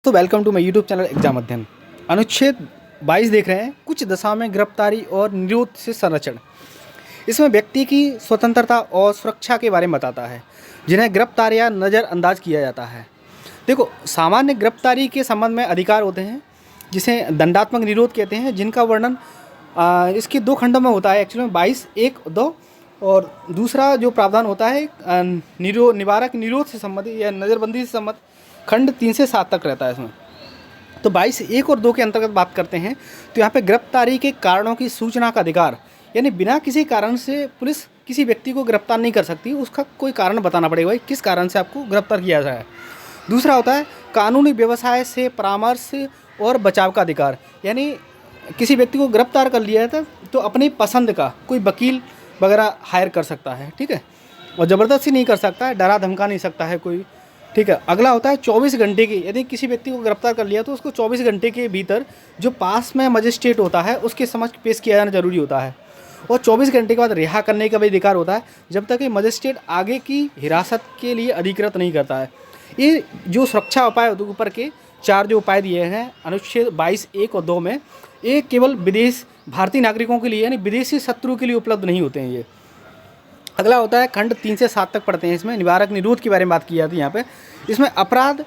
दोस्तों welcome to my YouTube channel exam अध्ययन। अनुच्छेद 22 देख रहे हैं, कुछ दशा में गिरफ्तारी और निरोध से संरक्षण। इसमें व्यक्ति की स्वतंत्रता और सुरक्षा के बारे में बताता है, जिन्हें गिरफ्तार या नज़रअंदाज किया जाता है। देखो, सामान्य गिरफ्तारी के संबंध में अधिकार होते हैं जिसे दंडात्मक निरोध कहते हैं, जिनका वर्णन इसके दो खंडों में होता है। एक्चुअली में 22(1)(2 और दूसरा जो प्रावधान होता है निवारक निरोध से संबंधित या नज़रबंदी से संबंधित खंड 3 से 7 तक रहता है इसमें। तो 22(1) और 2 के अंतर्गत बात करते हैं तो यहाँ पे गिरफ्तारी के कारणों की सूचना का अधिकार, यानी बिना किसी कारण से पुलिस किसी व्यक्ति को गिरफ्तार नहीं कर सकती, उसका कोई कारण बताना पड़ेगा भाई किस कारण से आपको गिरफ्तार किया जाए। दूसरा होता है कानूनी व्यवसाय से परामर्श और बचाव का अधिकार, यानी किसी व्यक्ति को गिरफ्तार कर लिया था तो अपनी पसंद का कोई वकील वगैरह हायर कर सकता है, ठीक है, और ज़बरदस्ती नहीं कर सकता है, डरा धमका नहीं सकता है कोई, ठीक है। अगला होता है 24 घंटे की, यदि किसी व्यक्ति को गिरफ्तार कर लिया तो उसको 24 घंटे के भीतर जो पास में मजिस्ट्रेट होता है उसके समक्ष पेश किया जाना जरूरी होता है, और 24 घंटे के बाद रिहा करने का भी अधिकार होता है जब तक कि मजिस्ट्रेट आगे की हिरासत के लिए अधिकृत नहीं करता है। ये जो सुरक्षा उपाय ऊपर के 4 जो उपाय दिए हैं अनुच्छेद 22(1) और 2 में, ये केवल भारतीय नागरिकों के लिए यानी विदेशी शत्रु के लिए उपलब्ध नहीं होते हैं ये। अगला होता है खंड 3 से 7 तक पढ़ते हैं, इसमें निवारक निरोध के बारे में बात की जाती है। यहाँ पे इसमें अपराध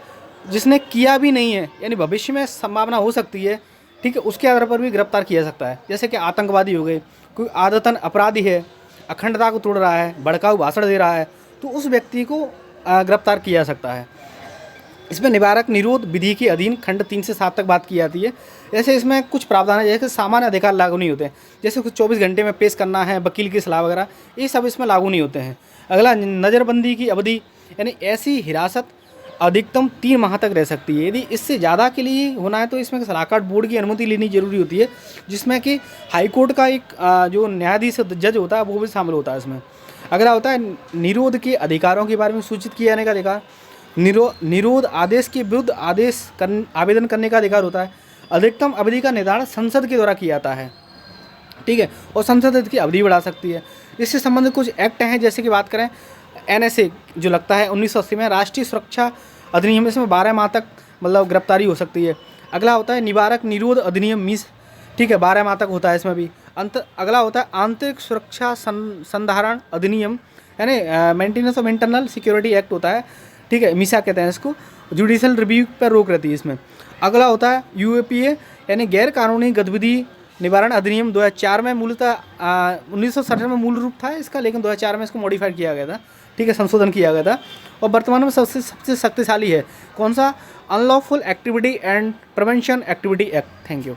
जिसने किया भी नहीं है, यानी भविष्य में संभावना हो सकती है, ठीक है, उसके आधार पर भी गिरफ्तार किया जा सकता है। जैसे कि आतंकवादी हो गए, कोई आदतन अपराधी है, अखंडता को तोड़ रहा है, भड़काऊ भाषण दे रहा है, तो उस व्यक्ति को गिरफ्तार किया जा सकता है। इसमें निवारक निरोध विधि के अधीन खंड 3 से 7 तक बात की जाती है। जैसे इसमें कुछ प्रावधान है, जैसे सामान्य अधिकार लागू नहीं होते हैं, जैसे कुछ 24 घंटे में पेश करना है, वकील की सलाह वगैरह, ये सब इसमें लागू नहीं होते हैं। अगला नज़रबंदी की अवधि, यानी ऐसी हिरासत अधिकतम 3 माह तक रह सकती है। यदि इससे ज़्यादा के लिए होना है तो इसमें सलाहकार बोर्ड की अनुमति लेनी जरूरी होती है, जिसमें कि हाईकोर्ट का एक जो न्यायाधीश जज होता है वो भी शामिल होता है इसमें। अगला होता है निरोध के अधिकारों के बारे में सूचित किए जाने का अधिकार। निरोध आदेश के विरुद्ध आवेदन करने का अधिकार होता है। अधिकतम अवधि का निर्धारण संसद के द्वारा किया जाता है, ठीक है, और संसद इसकी अवधि बढ़ा सकती है। इससे संबंधित कुछ एक्ट हैं, जैसे कि बात करें NSA जो लगता है 1980 में, राष्ट्रीय सुरक्षा अधिनियम, इसमें 12 माह तक मतलब गिरफ्तारी हो सकती है। अगला होता है निवारक निरोध अधिनियम मिस, ठीक है, 12 माह तक होता है इसमें भी। अगला होता है आंतरिक सुरक्षा संधारण अधिनियम, यानी maintenance of internal security act होता है, ठीक है, मिसा कहते हैं इसको। जुडिशल रिव्यू पर रोक रहती है इसमें। अगला होता है UAPA, यानी गैर कानूनी गतिविधि निवारण अधिनियम 2004 में, मूलतः 1967 में मूल रूप था इसका, लेकिन 2004 में इसको मॉडिफाइड किया गया था, ठीक है, संशोधन किया गया था। और वर्तमान में सबसे शक्तिशाली है कौन सा? Unlawful activity and prevention activity act. Thank you.